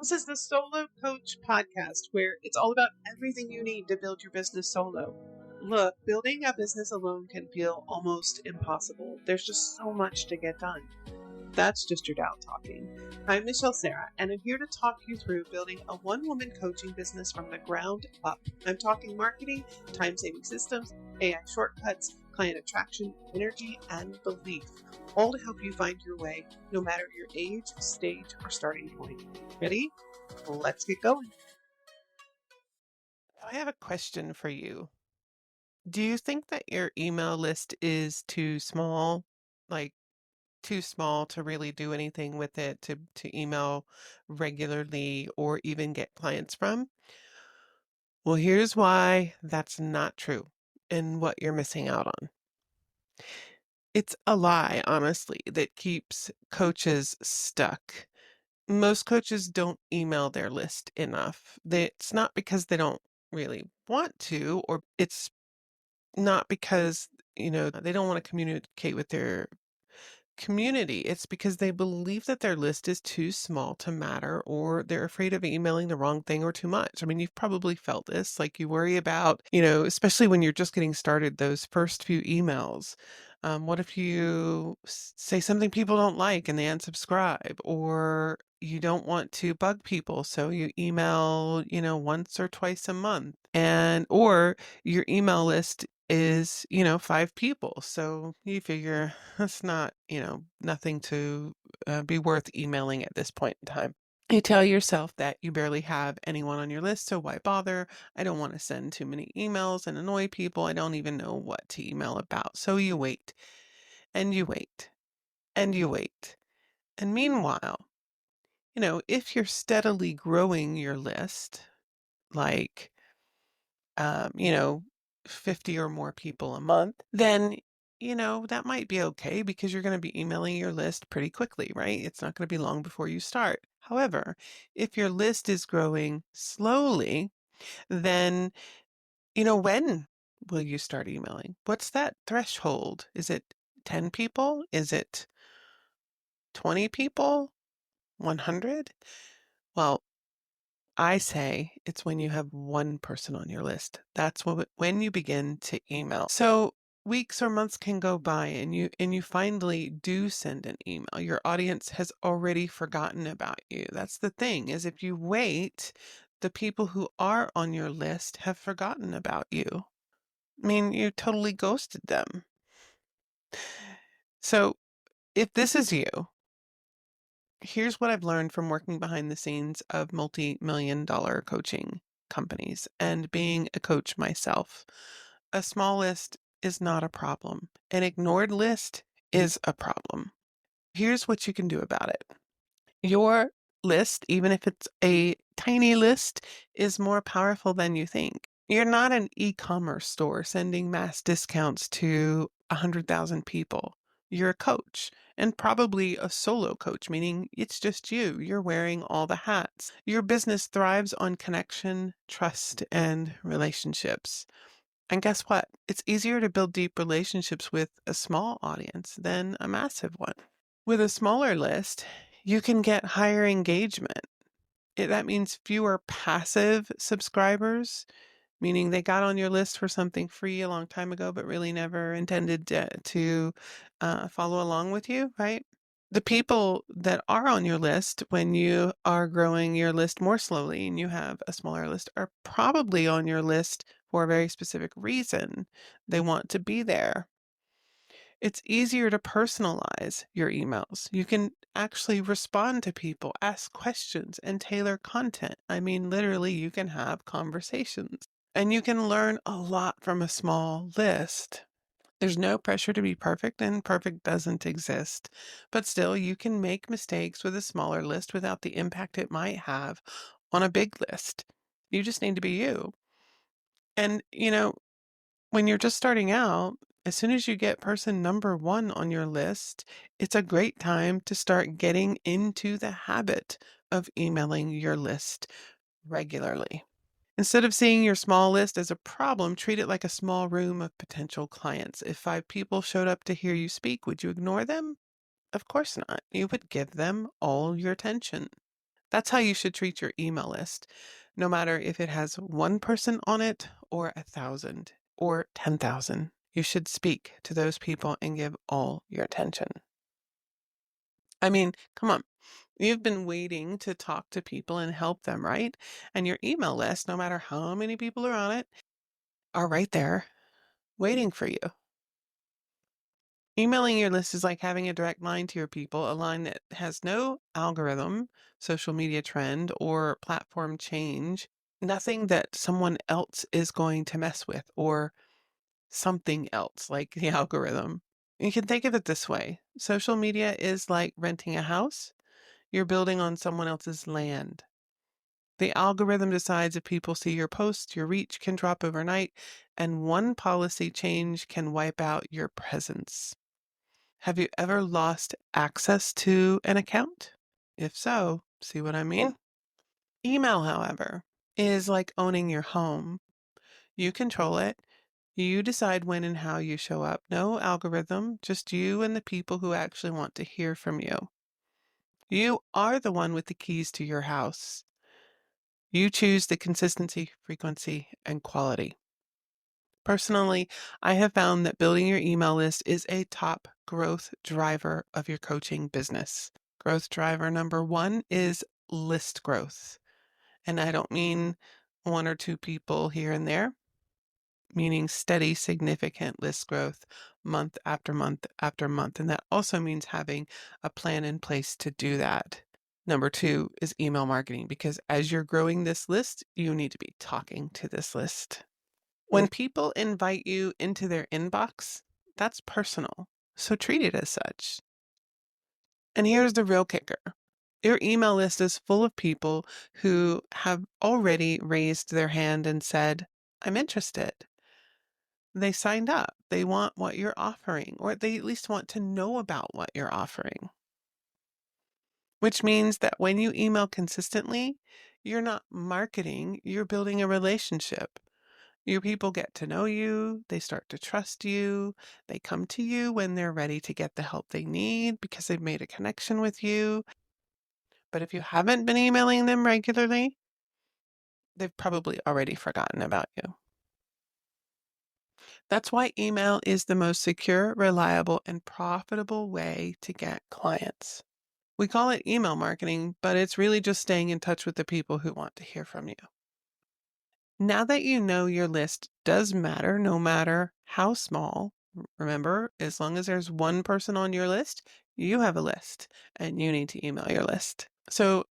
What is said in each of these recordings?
This is the Solo Coach podcast, where it's all about everything you need to build your business solo. Look, building a business alone can feel almost impossible. There's just so much to get done. That's just your doubt talking. I'm Michelle Sarah, and I'm here to talk you through building a one-woman coaching business from the ground up. I'm talking marketing, time-saving systems, AI shortcuts, client attraction, energy, and belief, all to help you find your way, no matter your age, stage, or starting point. Ready? Let's get going. I have a question for you. Do you think that your email list is too small? Like too small to really do anything with it, to email regularly or even get clients from? Well, here's why that's not true and what you're missing out on. It's a lie, honestly, that keeps coaches stuck. Most coaches don't email their list enough. It's not because they don't really want to, or it's not because, they don't want to communicate with their community. It's because they believe that their list is too small to matter, or they're afraid of emailing the wrong thing or too much. I mean, you've probably felt this, like you worry about, especially when you're just getting started, those first few emails. What if you say something people don't like and they unsubscribe, or you don't want to bug people, so you email, once or twice a month, or your email list is, 5 people. So you figure that's not, nothing to be worth emailing at this point in time. You tell yourself that you barely have anyone on your list, so why bother? I don't want to send too many emails and annoy people. I don't even know what to email about. So you wait and you wait and you wait. And meanwhile, if you're steadily growing your list, like, um, you know, 50 or more people a month, then, that might be okay because you're going to be emailing your list pretty quickly, right? It's not going to be long before you start. However, if your list is growing slowly, then, when will you start emailing? What's that threshold? Is it 10 people? Is it 20 people? 100? Well, I say it's when you have one person on your list. That's when you begin to email. So weeks or months can go by and you finally do send an email. Your audience has already forgotten about you. That's the thing, is if you wait, the people who are on your list have forgotten about you. I mean, you totally ghosted them. So if this is you, here's what I've learned from working behind the scenes of multi-million-dollar coaching companies and being a coach myself. A small list is not a problem. An ignored list is a problem. Here's what you can do about it. Your list, even if it's a tiny list, is more powerful than you think. You're not an e-commerce store sending mass discounts to 100,000 people. You're a coach, and probably a solo coach, meaning it's just you. You're wearing all the hats. Your business thrives on connection, trust, and relationships. And guess what? It's easier to build deep relationships with a small audience than a massive one. With a smaller list, you can get higher engagement. That means fewer passive subscribers, meaning they got on your list for something free a long time ago, but really never intended to follow along with you, right? The people that are on your list when you are growing your list more slowly and you have a smaller list are probably on your list for a very specific reason. They want to be there. It's easier to personalize your emails. You can actually respond to people, ask questions, and tailor content. I mean, literally, you can have conversations. And you can learn a lot from a small list. There's no pressure to be perfect, and perfect doesn't exist. But still, you can make mistakes with a smaller list without the impact it might have on a big list. You just need to be you. And, when you're just starting out, as soon as you get person number 1 on your list, it's a great time to start getting into the habit of emailing your list regularly. Instead of seeing your small list as a problem, treat it like a small room of potential clients. If 5 people showed up to hear you speak, would you ignore them? Of course not. You would give them all your attention. That's how you should treat your email list, no matter if it has one person on it or 1,000 or 10,000. You should speak to those people and give all your attention. I mean, come on. You've been waiting to talk to people and help them, right? And your email list, no matter how many people are on it, are right there waiting for you. Emailing your list is like having a direct line to your people, a line that has no algorithm, social media trend, or platform change, nothing that someone else is going to mess with, or something else like the algorithm. You can think of it this way. Social media is like renting a house. You're building on someone else's land. The algorithm decides if people see your post, your reach can drop overnight, and one policy change can wipe out your presence. Have you ever lost access to an account? If so, see what I mean? Email, however, is like owning your home. You control it. You decide when and how you show up. No algorithm, just you and the people who actually want to hear from you. You are the one with the keys to your house. You choose the consistency, frequency, and quality. Personally, I have found that building your email list is a top growth driver of your coaching business. Growth driver number one is list growth. And I don't mean one or two people here and there, meaning steady, significant list growth month after month after month. And that also means having a plan in place to do that. Number two is email marketing, because as you're growing this list, you need to be talking to this list. When people invite you into their inbox, that's personal, so treat it as such. And here's the real kicker. Your email list is full of people who have already raised their hand and said, I'm interested. They signed up. They want what you're offering, or they at least want to know about what you're offering. Which means that when you email consistently, you're not marketing, you're building a relationship. Your people get to know you, they start to trust you, they come to you when they're ready to get the help they need because they've made a connection with you. But if you haven't been emailing them regularly, they've probably already forgotten about you. That's why email is the most secure, reliable, and profitable way to get clients. We call it email marketing, but it's really just staying in touch with the people who want to hear from you. Now that you know your list does matter, no matter how small, remember, as long as there's one person on your list, you have a list and you need to email your list. So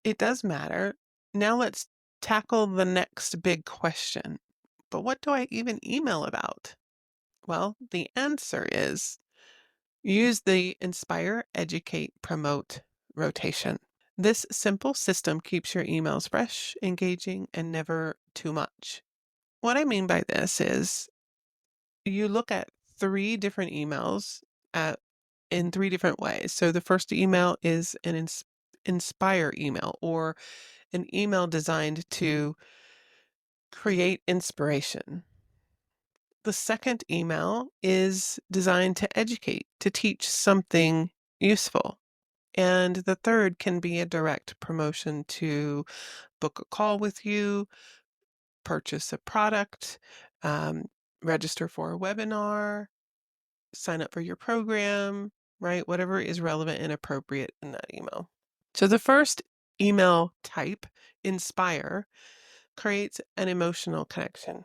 it does matter. Now let's tackle the next big question. But what do I even email about? Well, the answer is use the inspire, educate, promote rotation. This simple system keeps your emails fresh, engaging, and never too much. What I mean by this is you look at 3 different emails in 3 different ways. So the first email is an inspire email, or an email designed to create inspiration. The second email is designed to educate, to teach something useful. And the third can be a direct promotion to book a call with you, purchase a product, register for a webinar, sign up for your program, right? Whatever is relevant and appropriate in that email. So the first email type, inspire, creates an emotional connection.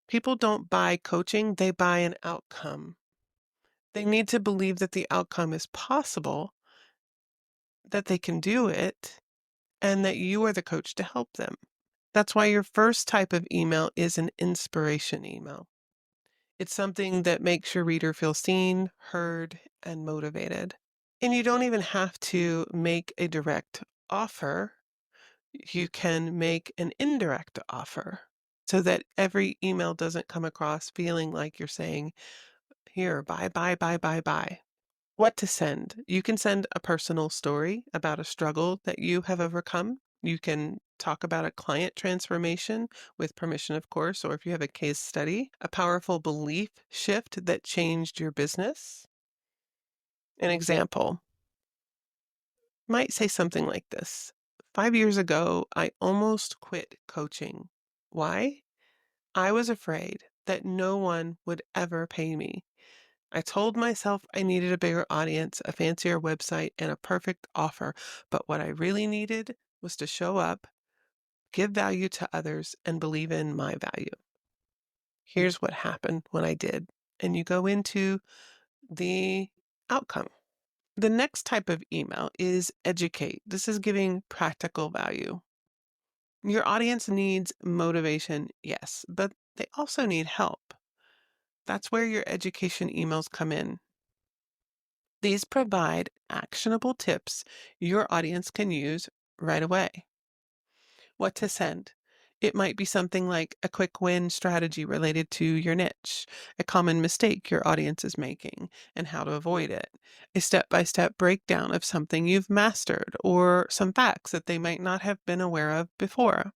People don't buy coaching, they buy an outcome. They need to believe that the outcome is possible, that they can do it, and that you are the coach to help them. That's why your first type of email is an inspiration email. It's something that makes your reader feel seen, heard, and motivated. And you don't even have to make a direct offer. You can make an indirect offer so that every email doesn't come across feeling like you're saying, here, buy, buy, buy, buy, buy. What to send? You can send a personal story about a struggle that you have overcome. You can talk about a client transformation with permission, of course, or if you have a case study, a powerful belief shift that changed your business. An example might say something like this. 5 years ago, I almost quit coaching. Why? I was afraid that no one would ever pay me. I told myself I needed a bigger audience, a fancier website, and a perfect offer. But what I really needed was to show up, give value to others, and believe in my value. Here's what happened when I did. And you go into the outcome. The next type of email is educate. This is giving practical value. Your audience needs motivation, yes, but they also need help. That's where your education emails come in. These provide actionable tips your audience can use right away. What to send? It might be something like a quick win strategy related to your niche, a common mistake your audience is making, and how to avoid it, a step-by-step breakdown of something you've mastered, or some facts that they might not have been aware of before.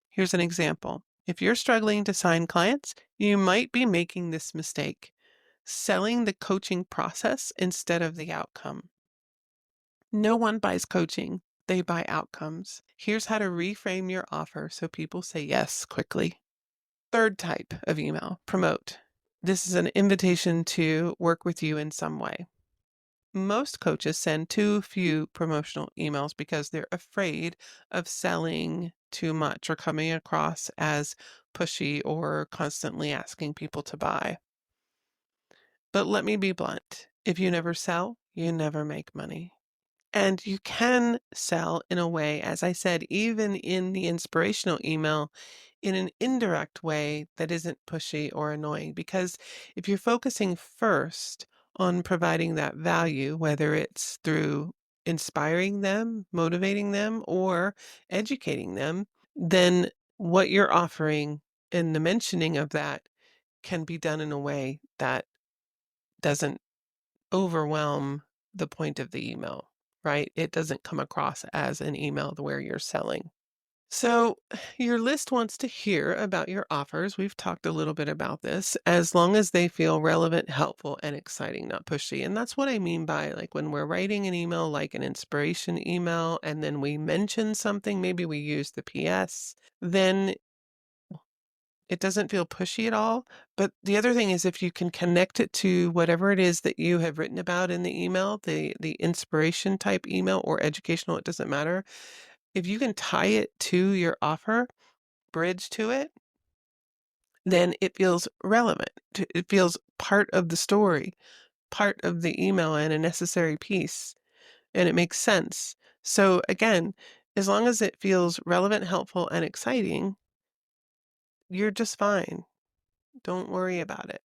Here's an example. If you're struggling to sign clients, you might be making this mistake, selling the coaching process instead of the outcome. No one buys coaching, they buy outcomes. Here's how to reframe your offer so people say yes quickly. Third type of email, promote. This is an invitation to work with you in some way. Most coaches send too few promotional emails because they're afraid of selling too much or coming across as pushy or constantly asking people to buy. But let me be blunt. If you never sell, you never make money. And you can sell in a way, as I said, even in the inspirational email, in an indirect way that isn't pushy or annoying. Because if you're focusing first on providing that value, whether it's through inspiring them, motivating them, or educating them, then what you're offering and the mentioning of that can be done in a way that doesn't overwhelm the point of the email, right? It doesn't come across as an email where you're selling. So your list wants to hear about your offers. We've talked a little bit about this, as long as they feel relevant, helpful, and exciting, not pushy. And that's what I mean by like when we're writing an email, like an inspiration email, and then we mention something, maybe we use the PS, then it doesn't feel pushy at all. But the other thing is if you can connect it to whatever it is that you have written about in the email, the inspiration type email or educational, it doesn't matter. If you can tie it to your offer, bridge to it, then it feels relevant. It feels part of the story, part of the email and a necessary piece, and it makes sense. So again, as long as it feels relevant, helpful, and exciting, you're just fine. Don't worry about it.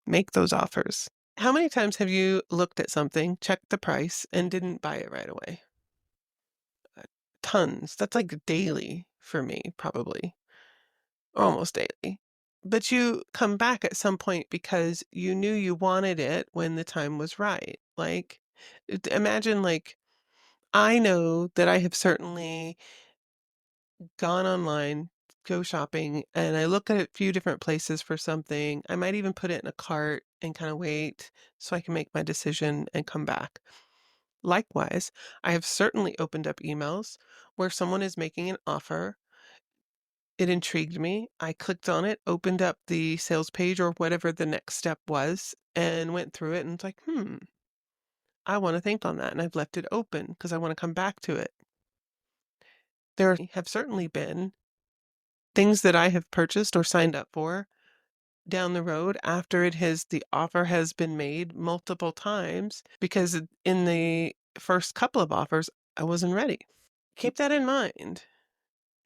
Make those offers. How many times have you looked at something, checked the price, and didn't buy it right away? Tons. That's like daily for me, probably. Almost daily. But you come back at some point because you knew you wanted it when the time was right. Like, imagine, like, I know that I have certainly gone online, go shopping, and I look at a few different places for something. I might even put it in a cart and kind of wait so I can make my decision and come back. Likewise, I have certainly opened up emails where someone is making an offer. It intrigued me. I clicked on it, opened up the sales page or whatever the next step was, and went through it and it's like, I want to think on that. And I've left it open because I want to come back to it. There have certainly been things that I have purchased or signed up for down the road after the offer has been made multiple times because in the first couple of offers, I wasn't ready. Keep that in mind.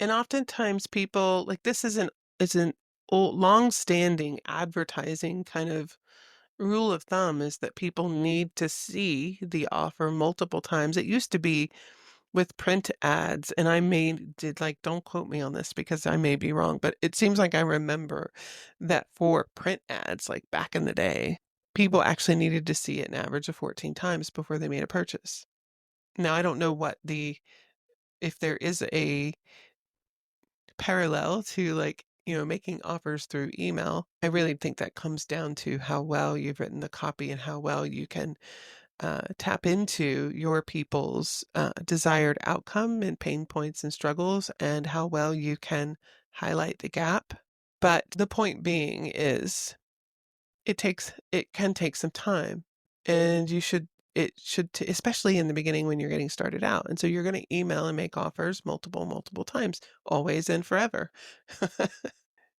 And oftentimes people like this is an old long-standing advertising kind of rule of thumb is that people need to see the offer multiple times. It used to be with print ads, and don't quote me on this because I may be wrong, but it seems like I remember that for print ads, like back in the day, people actually needed to see it an average of 14 times before they made a purchase. Now, I don't know if there is a parallel to making offers through email. I really think that comes down to how well you've written the copy and how well you can tap into your people's desired outcome and pain points and struggles and how well you can highlight the gap. But the point being is it can take some time, and especially in the beginning when you're getting started out. And so you're going to email and make offers multiple times, always and forever.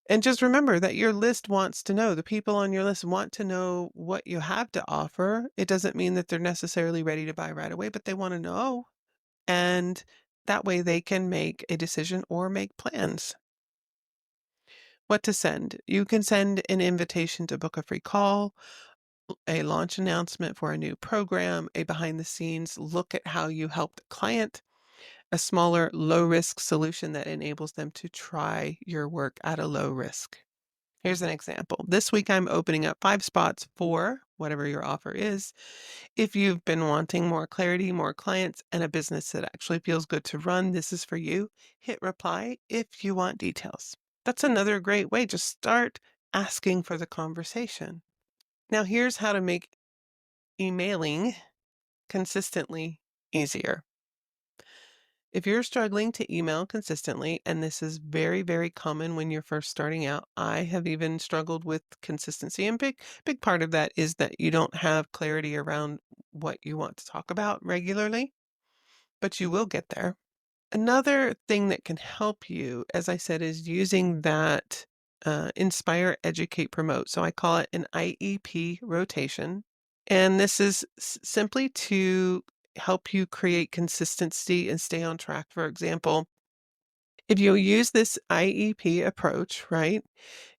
And just remember that your list wants to know, the people on your list want to know what you have to offer. It doesn't mean that they're necessarily ready to buy right away, but they want to know. And that way they can make a decision or make plans. What to send? You can send an invitation to book a free call, a launch announcement for a new program, a behind the scenes look at how you help the client, a smaller, low risk solution that enables them to try your work at a low risk. Here's an example. This week, I'm opening up 5 spots for whatever your offer is. If you've been wanting more clarity, more clients, and a business that actually feels good to run, this is for you. Hit reply if you want details. That's another great way. Just start asking for the conversation. Now, here's how to make emailing consistently easier. If you're struggling to email consistently, and this is very, very common when you're first starting out, I have even struggled with consistency. And big part of that is that you don't have clarity around what you want to talk about regularly, but you will get there. Another thing that can help you, as I said, is using that inspire, educate, promote. So I call it an IEP rotation. And this is simply to help you create consistency and stay on track. For example, if you use this IEP approach, right,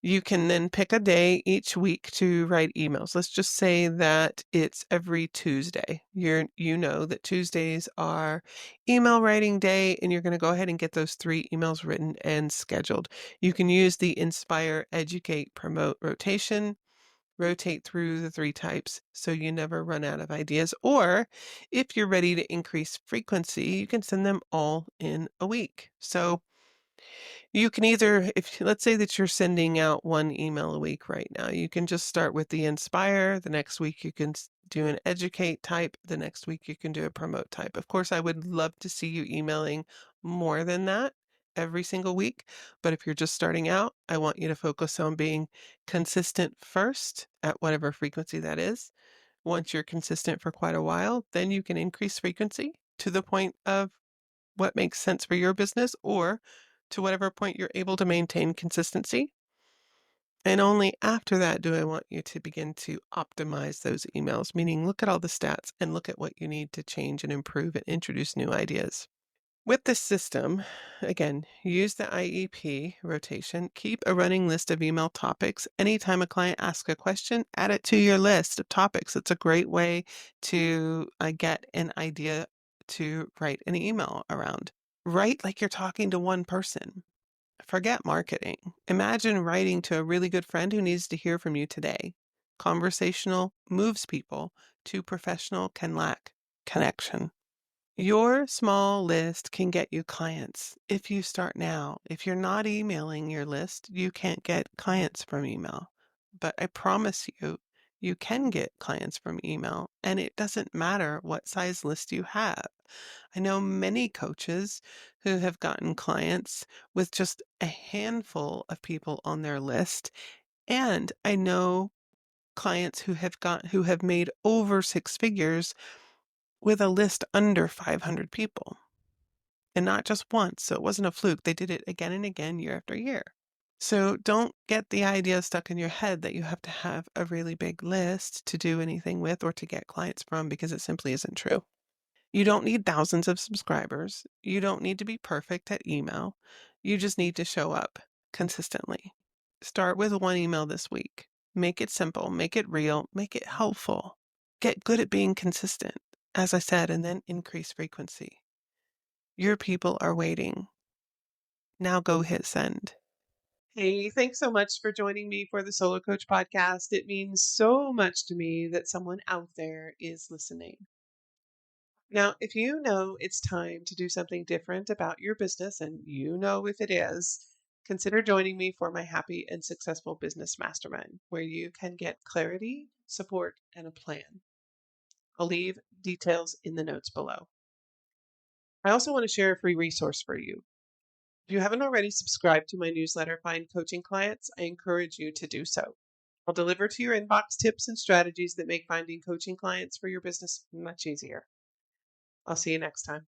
you can then pick a day each week to write emails. Let's just say that it's every Tuesday. You know that Tuesdays are email writing day, and you're going to go ahead and get those 3 emails written and scheduled. You can use the inspire, educate, promote rotation. Rotate through the 3 types so you never run out of ideas. Or if you're ready to increase frequency, you can send them all in a week. So you can either, if let's say that you're sending out 1 email a week right now, you can just start with the inspire. The next week you can do an educate type. The next week you can do a promote type. Of course, I would love to see you emailing more than that every single week. But if you're just starting out, I want you to focus on being consistent first at whatever frequency that is. Once you're consistent for quite a while, then you can increase frequency to the point of what makes sense for your business, or to whatever point you're able to maintain consistency. And only after that do I want you to begin to optimize those emails, meaning look at all the stats and look at what you need to change and improve and introduce new ideas. With this system, again, use the IEP rotation. Keep a running list of email topics. Anytime a client asks a question, add it to your list of topics. It's a great way to get an idea to write an email around. Write like you're talking to one person. Forget marketing. Imagine writing to a really good friend who needs to hear from you today. Conversational moves people. Too professional can lack connection. Your small list can get you clients if you start now. If you're not emailing your list, you can't get clients from email. But I promise you, you can get clients from email, and it doesn't matter what size list you have. I know many coaches who have gotten clients with just a handful of people on their list, and I know clients who have made over 6 figures with a list under 500 people. And not just once. So it wasn't a fluke. They did it again and again, year after year. So don't get the idea stuck in your head that you have to have a really big list to do anything with or to get clients from, because it simply isn't true. You don't need thousands of subscribers. You don't need to be perfect at email. You just need to show up consistently. Start with 1 email this week. Make it simple, make it real, make it helpful. Get good at being consistent, as I said, and then increase frequency. Your people are waiting. Now go hit send. Hey, thanks so much for joining me for the Solo Coach podcast. It means so much to me that someone out there is listening. Now, if you know it's time to do something different about your business, and you know if it is, consider joining me for my Happy and Successful Business Mastermind, where you can get clarity, support, and a plan. I'll leave details in the notes below. I also want to share a free resource for you. If you haven't already subscribed to my newsletter, Find Coaching Clients, I encourage you to do so. I'll deliver to your inbox tips and strategies that make finding coaching clients for your business much easier. I'll see you next time.